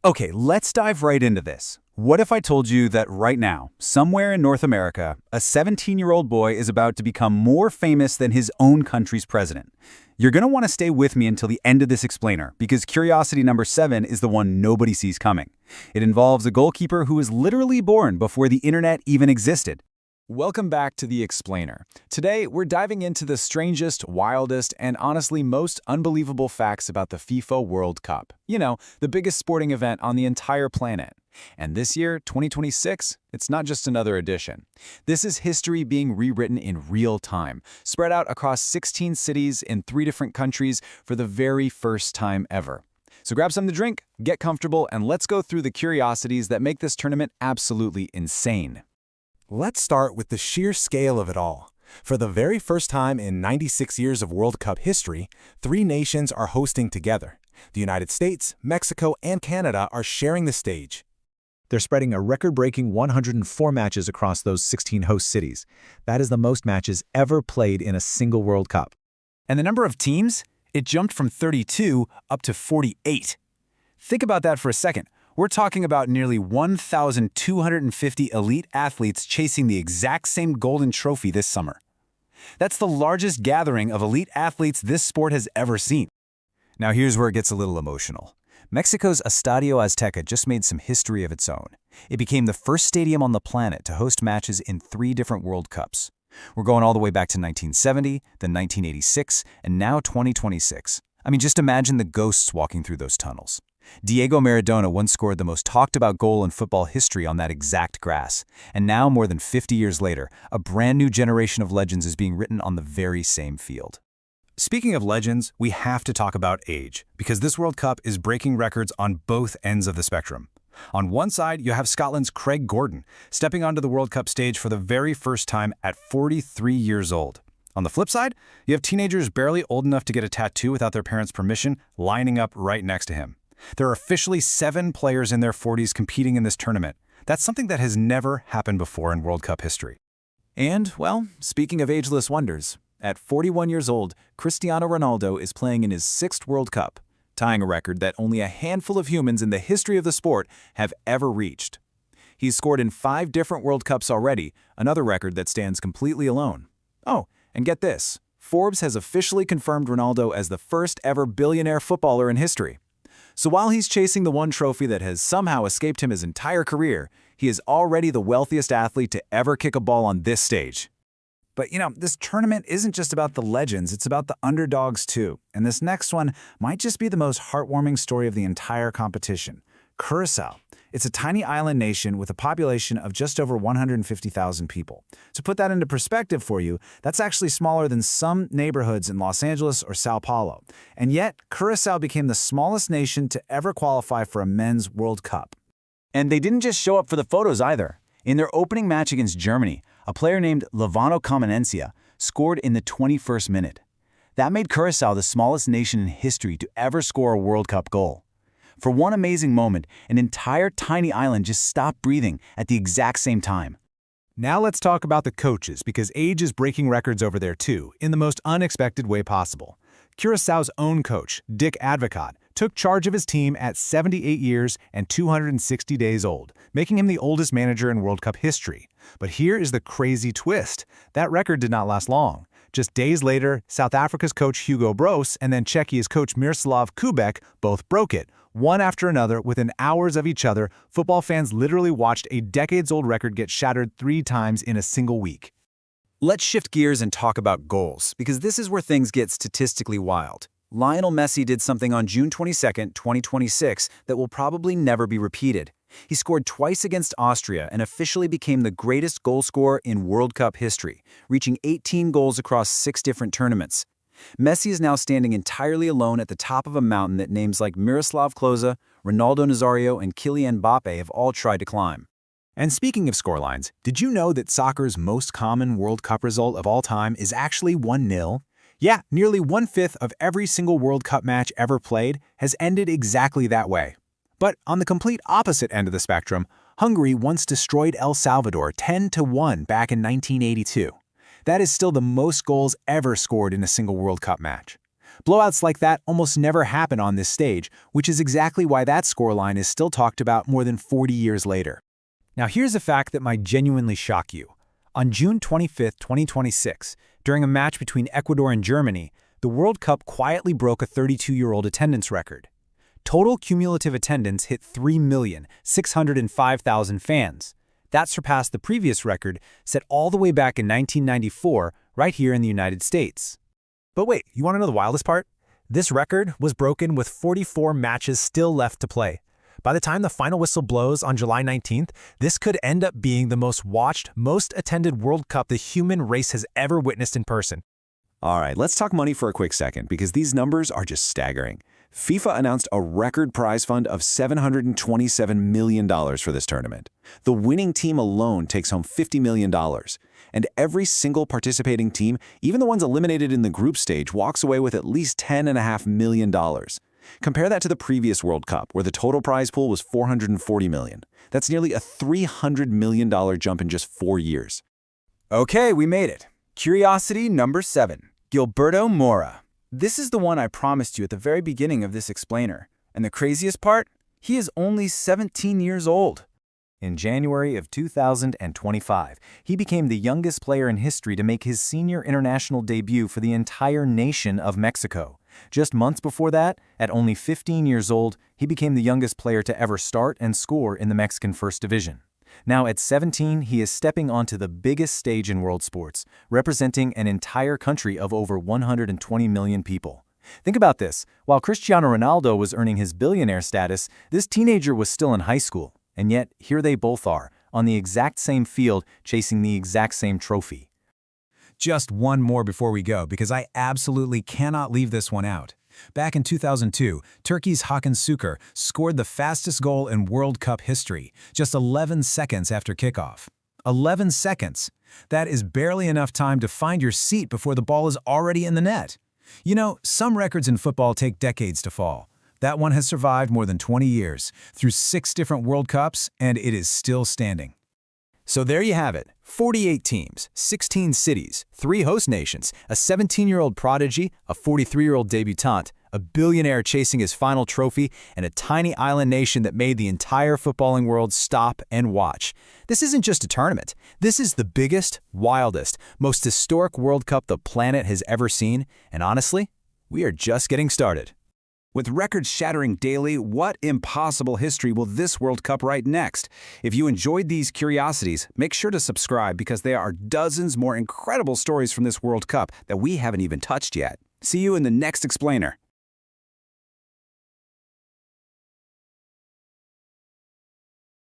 Okay, let's dive right into this. What if I told you that right now, somewhere in North America, a 17-year-old boy is about to become more famous than his own country's president? You're going to want to stay with me until the end of this explainer, because curiosity number 7 is the one nobody sees coming. It involves a goalkeeper who was literally born before the internet even existed. Welcome back to The Explainer. Today, we're diving into the strangest, wildest, and honestly most unbelievable facts about the FIFA World Cup. You know, the biggest sporting event on the entire planet. And this year, 2026, it's not just another edition. This is history being rewritten in real time, spread out across 16 cities in 3 different countries for the very first time ever. So grab something to drink, get comfortable, and let's go through the curiosities that make this tournament absolutely insane. Let's start with the sheer scale of it all. For the very first time in 96 years of World Cup history, 3 nations are hosting together. The United States, Mexico, and Canada are sharing the stage. They're spreading a record-breaking 104 matches across those 16 host cities. That is the most matches ever played in a single World Cup. And the number of teams? It jumped from 32 up to 48. Think about that for a second. We're talking about nearly 1,250 elite athletes chasing the exact same golden trophy this summer. That's the largest gathering of elite athletes this sport has ever seen. Now here's where it gets a little emotional. Mexico's Estadio Azteca just made some history of its own. It became the first stadium on the planet to host matches in 3 different World Cups. We're going all the way back to 1970, then 1986, and now 2026. I mean, just imagine the ghosts walking through those tunnels. Diego Maradona once scored the most talked-about goal in football history on that exact grass. And now, more than 50 years later, a brand new generation of legends is being written on the very same field. Speaking of legends, we have to talk about age, because this World Cup is breaking records on both ends of the spectrum. On one side, you have Scotland's Craig Gordon, stepping onto the World Cup stage for the very first time at 43 years old. On the flip side, you have teenagers barely old enough to get a tattoo without their parents' permission lining up right next to him. There are officially 7 players in their 40s competing in this tournament. That's something that has never happened before in World Cup history. And, well, speaking of ageless wonders, at 41 years old, Cristiano Ronaldo is playing in his 6th World Cup, tying a record that only a handful of humans in the history of the sport have ever reached. He's scored in 5 different World Cups already, another record that stands completely alone. Oh, and get this, Forbes has officially confirmed Ronaldo as the first ever billionaire footballer in history. So while he's chasing the one trophy that has somehow escaped him his entire career, he is already the wealthiest athlete to ever kick a ball on this stage. But this tournament isn't just about the legends, it's about the underdogs too. And this next one might just be the most heartwarming story of the entire competition. Curaçao. It's a tiny island nation with a population of just over 150,000 people. To put that into perspective for you, that's actually smaller than some neighborhoods in Los Angeles or Sao Paulo. And yet, Curaçao became the smallest nation to ever qualify for a men's World Cup. And they didn't just show up for the photos either. In their opening match against Germany, a player named Levano Comenencia scored in the 21st minute. That made Curaçao the smallest nation in history to ever score a World Cup goal. For one amazing moment, an entire tiny island just stopped breathing at the exact same time. Now let's talk about the coaches, because age is breaking records over there too, in the most unexpected way possible. Curaçao's own coach, Dick Advocaat, took charge of his team at 78 years and 260 days old, making him the oldest manager in World Cup history. But here is the crazy twist. That record did not last long. Just days later, South Africa's coach Hugo Broos and then Czechia's coach Miroslav Kubek both broke it. One after another, within hours of each other, football fans literally watched a decades-old record get shattered 3 times in a single week. Let's shift gears and talk about goals, because this is where things get statistically wild. Lionel Messi did something on June 22, 2026 that will probably never be repeated. He scored twice against Austria and officially became the greatest goal scorer in World Cup history, reaching 18 goals across 6 different tournaments. Messi is now standing entirely alone at the top of a mountain that names like Miroslav Klose, Ronaldo Nazario, and Kylian Mbappe have all tried to climb. And speaking of scorelines, did you know that soccer's most common World Cup result of all time is actually 1-0? Yeah, nearly 1/5 of every single World Cup match ever played has ended exactly that way. But on the complete opposite end of the spectrum, Hungary once destroyed El Salvador 10-1 back in 1982. That is still the most goals ever scored in a single World Cup match. Blowouts like that almost never happen on this stage, which is exactly why that scoreline is still talked about more than 40 years later. Now here's a fact that might genuinely shock you. On June 25, 2026, during a match between Ecuador and Germany, the World Cup quietly broke a 32-year-old attendance record. Total cumulative attendance hit 3,605,000 fans. That surpassed the previous record, set all the way back in 1994, right here in the United States. But wait, you want to know the wildest part? This record was broken with 44 matches still left to play. By the time the final whistle blows on July 19th, this could end up being the most watched, most attended World Cup the human race has ever witnessed in person. All right, let's talk money for a quick second because these numbers are just staggering. FIFA announced a record prize fund of $727 million for this tournament. The winning team alone takes home $50 million. And every single participating team, even the ones eliminated in the group stage, walks away with at least $10.5 million. Compare that to the previous World Cup, where the total prize pool was $440 million. That's nearly a $300 million jump in just 4 years. Okay, we made it. Curiosity number 7, Gilberto Mora. This is the one I promised you at the very beginning of this explainer. And the craziest part? He is only 17 years old. In January of 2025, he became the youngest player in history to make his senior international debut for the entire nation of Mexico. Just months before that, at only 15 years old, he became the youngest player to ever start and score in the Mexican First Division. Now at 17, he is stepping onto the biggest stage in world sports, representing an entire country of over 120 million people. Think about this. While Cristiano Ronaldo was earning his billionaire status, this teenager was still in high school. And yet, here they both are, on the exact same field, chasing the exact same trophy. Just one more before we go, because I absolutely cannot leave this one out. Back in 2002, Turkey's Hakan Şükür scored the fastest goal in World Cup history, just 11 seconds after kickoff. 11 seconds. That is barely enough time to find your seat before the ball is already in the net. You know, some records in football take decades to fall. That one has survived more than 20 years, through 6 different World Cups, and it is still standing. So there you have it, 48 teams, 16 cities, 3 host nations, a 17-year-old prodigy, a 43-year-old debutante, a billionaire chasing his final trophy, and a tiny island nation that made the entire footballing world stop and watch. This isn't just a tournament. This is the biggest, wildest, most historic World Cup the planet has ever seen, and honestly, we are just getting started. With records shattering daily, what impossible history will this World Cup write next? If you enjoyed these curiosities, make sure to subscribe because there are dozens more incredible stories from this World Cup that we haven't even touched yet. See you in the next explainer.